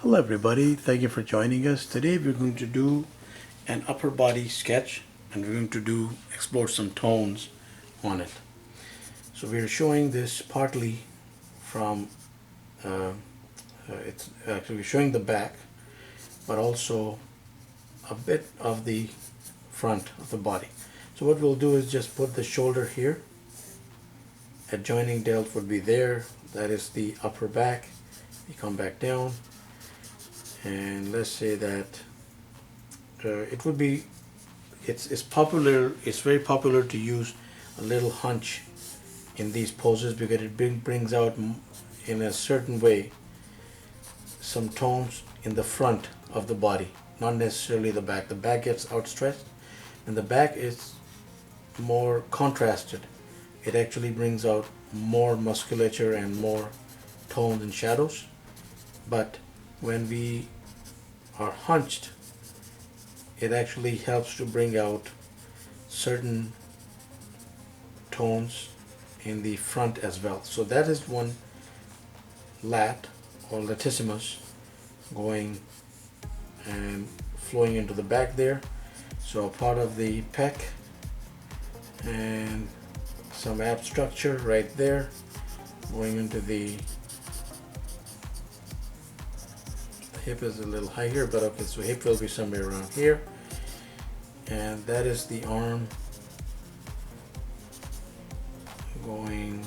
Hello everybody, thank you for joining us. Today we're going to do an upper body sketch and we're going to explore some tones on it. So we're showing this partly from, it's actually showing the back, but also a bit of the front of the body. So what we'll do is just put the shoulder here, adjoining delt would be there, that is the upper back. You come back down, and let's say that it would be it's popular, it's very popular to use a little hunch in these poses because it brings out in a certain way some tones in the front of the body, not necessarily the back. The back gets outstretched and the back is more contrasted. It actually brings out more musculature and more tones and shadows, but when we are hunched, it actually helps to bring out certain tones in the front as well. So that is one lat or latissimus going and flowing into the back there. So a part of the pec and some ab structure right there going into the hip is a little high here, but okay, so hip will be somewhere around here, and that is the arm going,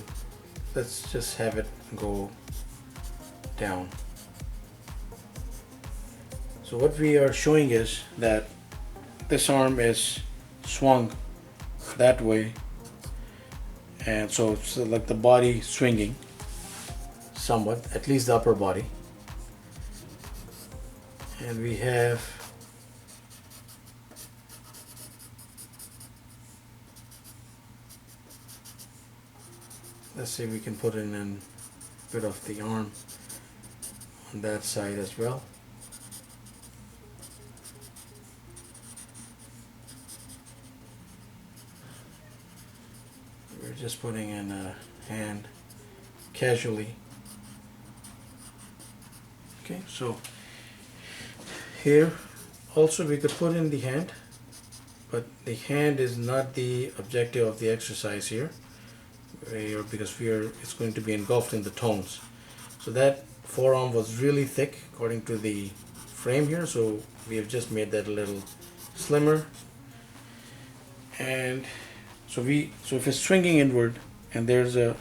let's just have it go down. So what we are showing is that this arm is swung that way, and so it's like the body swinging somewhat, at least the upper body. And we have let's see, we can put in a bit of the arm on that side as well. We're just putting in a hand casually. Okay, so here also we could put in the hand, but the hand is not the objective of the exercise here, because it's going to be engulfed in the tones. So that forearm was really thick according to the frame here, so we have just made that a little slimmer. And so if it's swinging inward and there's a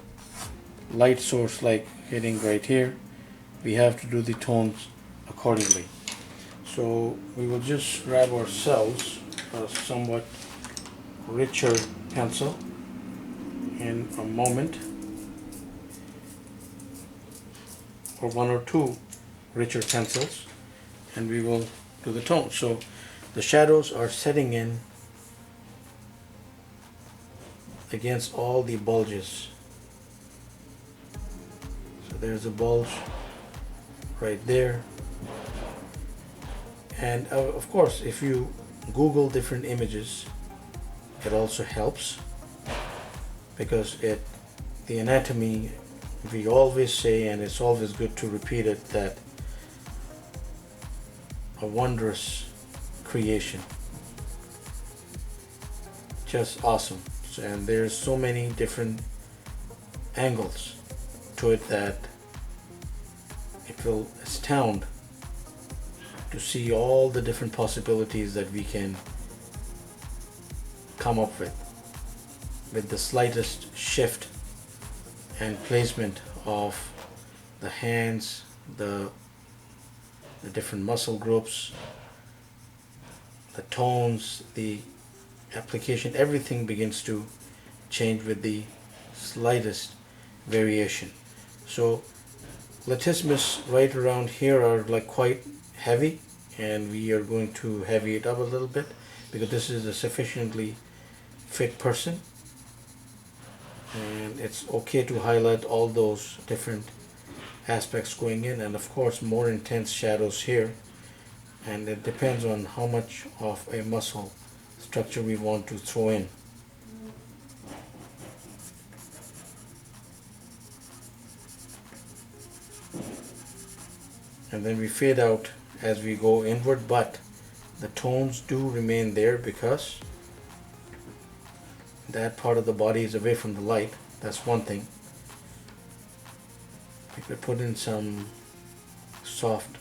light source like hitting right here, we have to do the tones accordingly. So we will just grab ourselves a somewhat richer pencil in a moment, or one or two richer pencils, and we will do the tones. So the shadows are setting in against all the bulges. So there's a bulge right there. And of course, if you Google different images, it also helps, because the anatomy, we always say, and it's always good to repeat it, that a wondrous creation, just awesome. And there's so many different angles to it that it will astound to see all the different possibilities that we can come up with the slightest shift and placement of the hands, the different muscle groups, the tones, the application, everything begins to change with the slightest variation. So latissimus right around here are like quite heavy, and we are going to heavy it up a little bit because this is a sufficiently fit person, and it's okay to highlight all those different aspects going in, and of course more intense shadows here, and it depends on how much of a muscle structure we want to throw in. and then we fade out as we go inward, but the tones do remain there because that part of the body is away from the light. That's one thing. We could put in some soft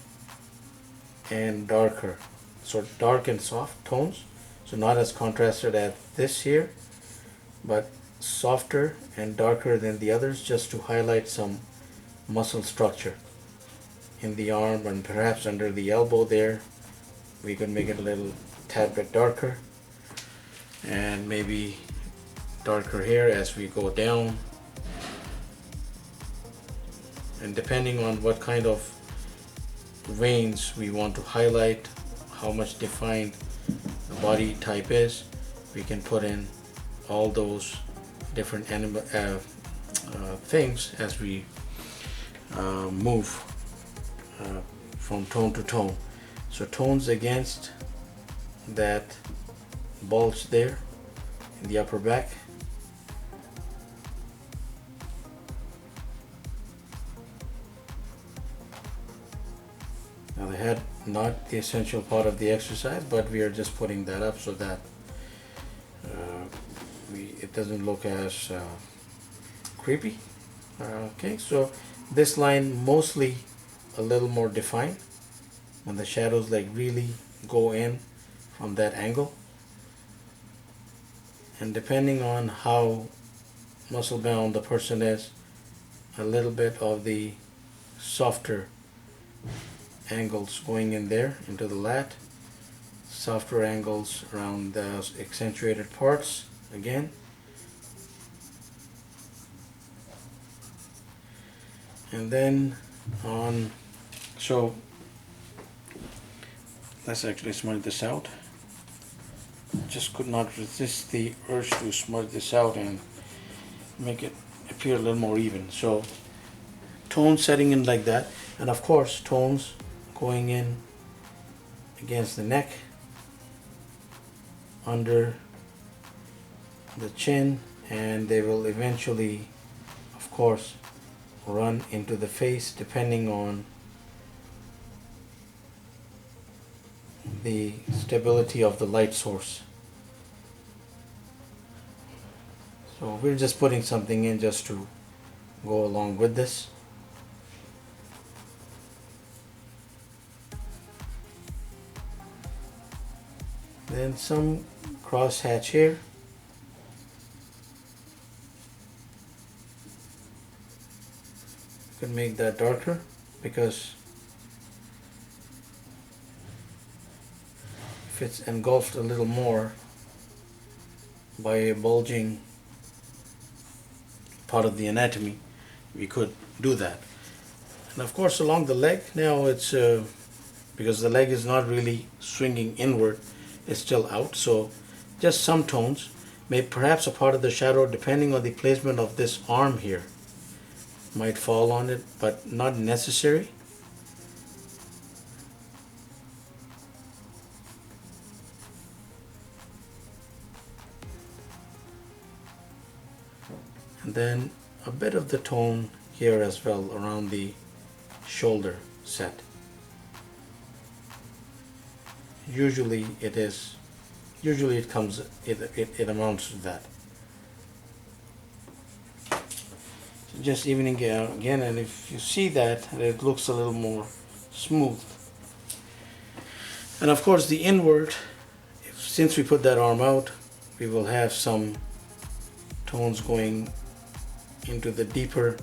and darker, so dark and soft tones, so not as contrasted as this here, but softer and darker than the others, just to highlight some muscle structure in the arm and perhaps under the elbow there. We could make it a little tad bit darker, and maybe darker here as we go down, and depending on what kind of veins we want to highlight, how much defined the body type is, we can put in all those different things as we move from tone to tone. So tones against that bulge there in the upper back. Now the head, not the essential part of the exercise, but we are just putting that up so that it doesn't look as creepy. Okay, so this line mostly a little more defined when the shadows like really go in from that angle, and depending on how muscle bound the person is, a little bit of the softer angles going in there into the lat, softer angles around those accentuated parts again, and then on, so let's actually smudge this out. Just could not resist the urge to smudge this out and make it appear a little more even. So tones setting in like that, and of course tones going in against the neck, under the chin, and they will eventually of course run into the face depending on the stability of the light source. So we're just putting something in just to go along with this. Then some cross hatch here. You can make that darker because if it's engulfed a little more by a bulging part of the anatomy, we could do that. And of course along the leg, now it's because the leg is not really swinging inward, it's still out, so just some tones, may perhaps a part of the shadow depending on the placement of this arm here might fall on it, but not necessary. And then a bit of the tone here as well around the shoulder set. Usually it amounts to that. So just evening it out again, and if you see that, it looks a little more smooth. And of course the inward, since we put that arm out, we will have some tones going into the deeper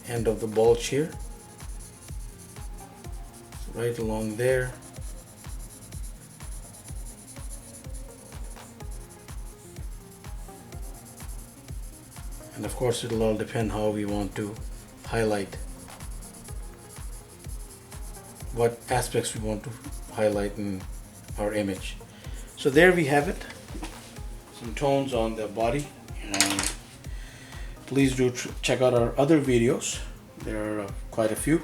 end of the bulge here, right along there. And of course it'll all depend how we want to highlight, what aspects we want to highlight in our image. So there we have it, some tones on the body. And please do check out our other videos. There are quite a few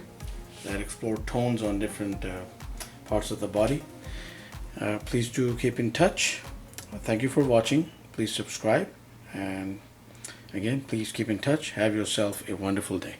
that explore tones on different parts of the body. Please do keep in touch. Thank you for watching. Please subscribe, and again, please keep in touch. Have yourself a wonderful day.